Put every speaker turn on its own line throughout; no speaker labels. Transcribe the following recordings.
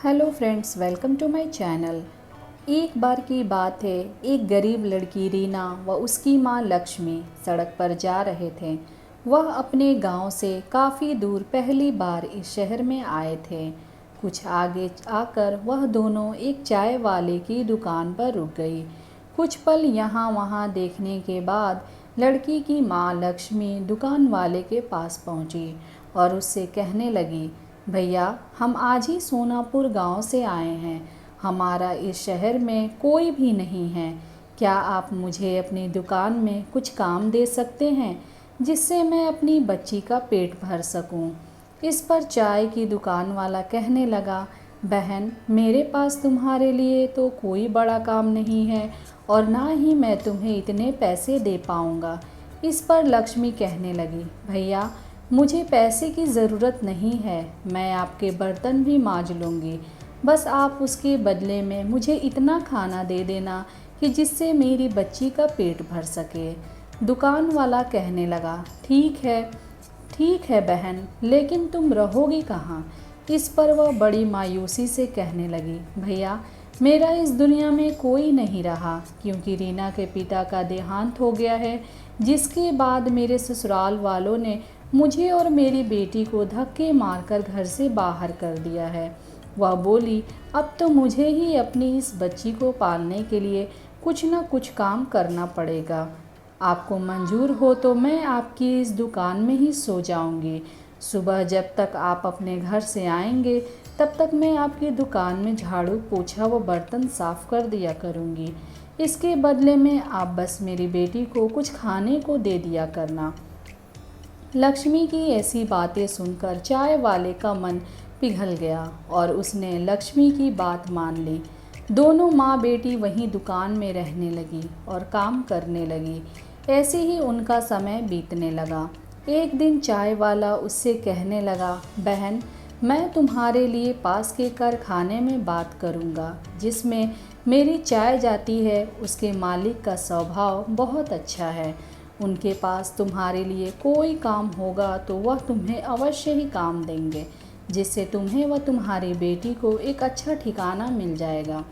Hello friends, welcome to my channel. एक बार की बात है, एक गरीब लड़की रीना व उसकी माँ लक्ष्मी सड़क पर जा रहे थे। वह अपने गांव से काफ़ी दूर पहली बार इस शहर में आए थे। कुछ आगे आकर वह दोनों एक चाय वाले की दुकान पर रुक गई। कुछ पल यहाँ वहाँ देखने के बाद लड़की की माँ लक्ष्मी दुकान वाले के पास पहुँची और उससे कहने लगी, भैया, हम आज ही सोनापुर गांव से आए हैं। हमारा इस शहर में कोई भी नहीं है। क्या आप मुझे अपनी दुकान में कुछ काम दे सकते हैं जिससे मैं अपनी बच्ची का पेट भर सकूं? इस पर चाय की दुकान वाला कहने लगा, बहन, मेरे पास तुम्हारे लिए तो कोई बड़ा काम नहीं है और ना ही मैं तुम्हें इतने पैसे दे पाऊंगा। इस पर लक्ष्मी कहने लगी, भैया, मुझे पैसे की ज़रूरत नहीं है, मैं आपके बर्तन भी मांज लूँगी। बस आप उसके बदले में मुझे इतना खाना दे देना कि जिससे मेरी बच्ची का पेट भर सके। दुकान वाला कहने लगा, ठीक है बहन, लेकिन तुम रहोगी कहाँ? इस पर वह बड़ी मायूसी से कहने लगी, भैया, मेरा इस दुनिया में कोई नहीं रहा, क्योंकि रीना के पिता का देहांत हो गया है, जिसके बाद मेरे ससुराल वालों ने मुझे और मेरी बेटी को धक्के मारकर घर से बाहर कर दिया है। वह बोली, अब तो मुझे ही अपनी इस बच्ची को पालने के लिए कुछ न कुछ काम करना पड़ेगा। आपको मंजूर हो तो मैं आपकी इस दुकान में ही सो जाऊंगी। सुबह जब तक आप अपने घर से आएंगे तब तक मैं आपकी दुकान में झाड़ू, पोछा व बर्तन साफ कर दिया करूंगी। इसके बदले में आप बस मेरी बेटी को कुछ खाने को दे दिया करना। लक्ष्मी की ऐसी बातें सुनकर चाय वाले का मन पिघल गया और उसने लक्ष्मी की बात मान ली। दोनों माँ बेटी वहीं दुकान में रहने लगी और काम करने लगी। ऐसे ही उनका समय बीतने लगा। एक दिन चाय वाला उससे कहने लगा, बहन, मैं तुम्हारे लिए पास के कारखाने में बात करूँगा। जिसमें मेरी चाय जाती है, उसके मालिक का स्वभाव बहुत अच्छा है। उनके पास तुम्हारे लिए कोई काम होगा तो वह तुम्हें अवश्य ही काम देंगे, जिससे तुम्हें व तुम्हारी बेटी को एक अच्छा ठिकाना मिल जाएगा।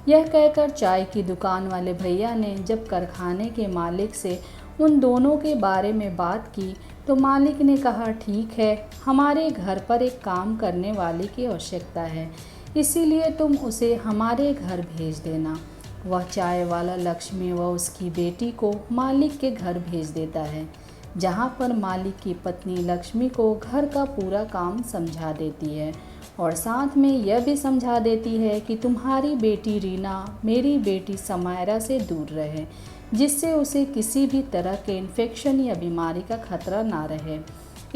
यह कहकर चाय की दुकान वाले भैया ने जब कारखाने के मालिक से उन दोनों के बारे में बात की तो मालिक ने कहा, ठीक है, हमारे घर पर एक काम करने वाले की आवश्यकता है, इसीलिए तुम उसे हमारे घर भेज देना। वह चाय वाला लक्ष्मी व उसकी बेटी को मालिक के घर भेज देता है, जहाँ पर मालिक की पत्नी लक्ष्मी को घर का पूरा काम समझा देती है और साथ में यह भी समझा देती है कि तुम्हारी बेटी रीना मेरी बेटी समायरा से दूर रहे, जिससे उसे किसी भी तरह के इन्फेक्शन या बीमारी का खतरा ना रहे।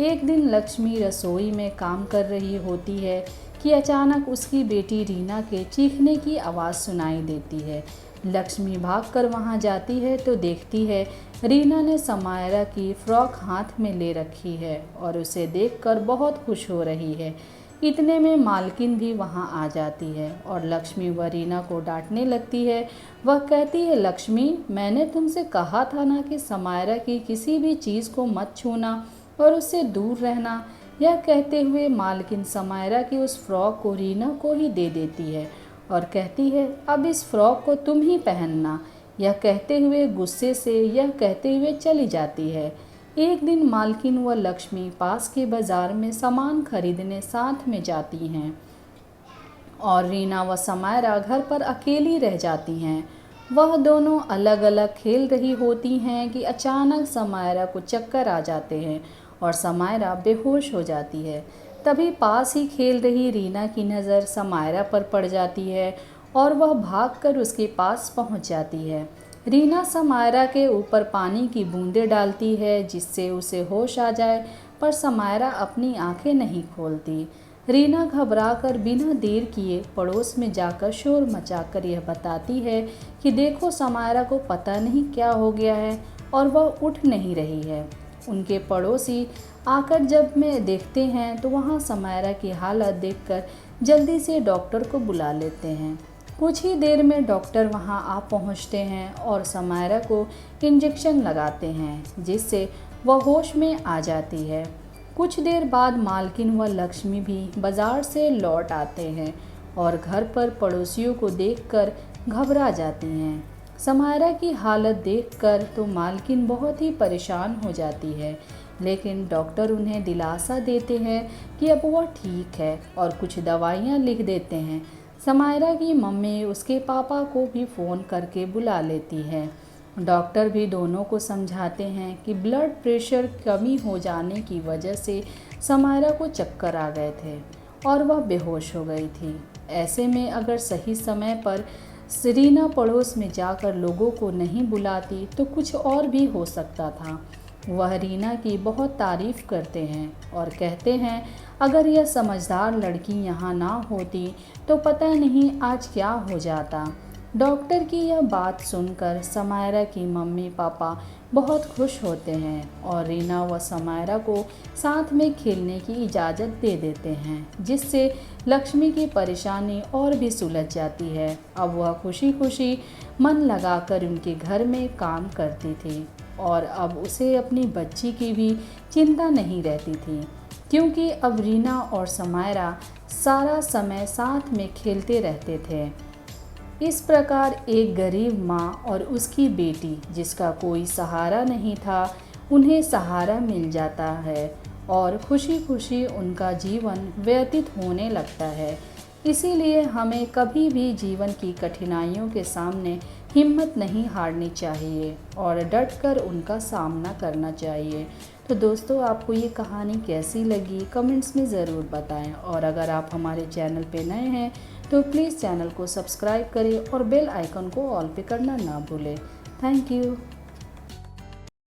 एक दिन लक्ष्मी रसोई में काम कर रही होती है कि अचानक उसकी बेटी रीना के चीखने की आवाज़ सुनाई देती है। लक्ष्मी भागकर वहां जाती है तो देखती है रीना ने समायरा की फ्रॉक हाथ में ले रखी है और उसे देखकर बहुत खुश हो रही है। इतने में मालकिन भी वहां आ जाती है और लक्ष्मी व रीना को डांटने लगती है। वह कहती है, लक्ष्मी, मैंने तुमसे कहा था ना कि समायरा की किसी भी चीज़ को मत छूना और उससे दूर रहना। यह कहते हुए मालकिन समायरा की उस फ्रॉक को रीना को ही दे देती है और कहती है, अब इस फ्रॉक को तुम ही पहनना। यह कहते हुए गुस्से से यह कहते हुए चली जाती है। एक दिन मालकिन व लक्ष्मी पास के बाज़ार में सामान खरीदने साथ में जाती हैं और रीना व समायरा घर पर अकेली रह जाती हैं। वह दोनों अलग अलग खेल रही होती हैं कि अचानक समायरा को चक्कर आ जाते हैं और समायरा बेहोश हो जाती है। तभी पास ही खेल रही रीना की नज़र समायरा पर पड़ जाती है और वह भागकर उसके पास पहुंच जाती है। रीना समायरा के ऊपर पानी की बूंदें डालती है जिससे उसे होश आ जाए, पर समायरा अपनी आंखें नहीं खोलती। रीना घबराकर बिना देर किए पड़ोस में जाकर शोर मचाकर यह बताती है कि देखो, समायरा को पता नहीं क्या हो गया है और वह उठ नहीं रही है। उनके पड़ोसी आकर जब में देखते हैं तो वहाँ समायरा की हालत देखकर जल्दी से डॉक्टर को बुला लेते हैं। कुछ ही देर में डॉक्टर वहाँ आ पहुँचते हैं और समायरा को इंजेक्शन लगाते हैं, जिससे वह होश में आ जाती है। कुछ देर बाद मालकिन व लक्ष्मी भी बाज़ार से लौट आते हैं और घर पर पड़ोसियों को देखकर घबरा जाती हैं। समायरा की हालत देखकर तो मालकिन बहुत ही परेशान हो जाती है, लेकिन डॉक्टर उन्हें दिलासा देते हैं कि अब वह ठीक है और कुछ दवाइयाँ लिख देते हैं। समायरा की मम्मी उसके पापा को भी फ़ोन करके बुला लेती है। डॉक्टर भी दोनों को समझाते हैं कि ब्लड प्रेशर कमी हो जाने की वजह से समायरा को चक्कर आ गए थे और वह बेहोश हो गई थी। ऐसे में अगर सही समय पर रीना पड़ोस में जाकर लोगों को नहीं बुलाती तो कुछ और भी हो सकता था। वह रीना की बहुत तारीफ़ करते हैं और कहते हैं अगर यह समझदार लड़की यहाँ ना होती तो पता नहीं आज क्या हो जाता। डॉक्टर की यह बात सुनकर समायरा की मम्मी पापा बहुत खुश होते हैं और रीना व समायरा को साथ में खेलने की इजाज़त दे देते हैं, जिससे लक्ष्मी की परेशानी और भी सुलझ जाती है। अब वह खुशी खुशी मन लगाकर उनके घर में काम करती थी और अब उसे अपनी बच्ची की भी चिंता नहीं रहती थी, क्योंकि अब रीना और समायरा सारा समय साथ में खेलते रहते थे। इस प्रकार एक गरीब माँ और उसकी बेटी, जिसका कोई सहारा नहीं था, उन्हें सहारा मिल जाता है और खुशी खुशी उनका जीवन व्यतीत होने लगता है। इसीलिए हमें कभी भी जीवन की कठिनाइयों के सामने हिम्मत नहीं हारनी चाहिए और डटकर उनका सामना करना चाहिए। तो दोस्तों, आपको ये कहानी कैसी लगी कमेंट्स में ज़रूर बताएं और अगर आप हमारे चैनल पे नए हैं तो प्लीज़ चैनल को सब्सक्राइब करें और बेल आइकन को ऑल पे करना ना भूलें। Thank you.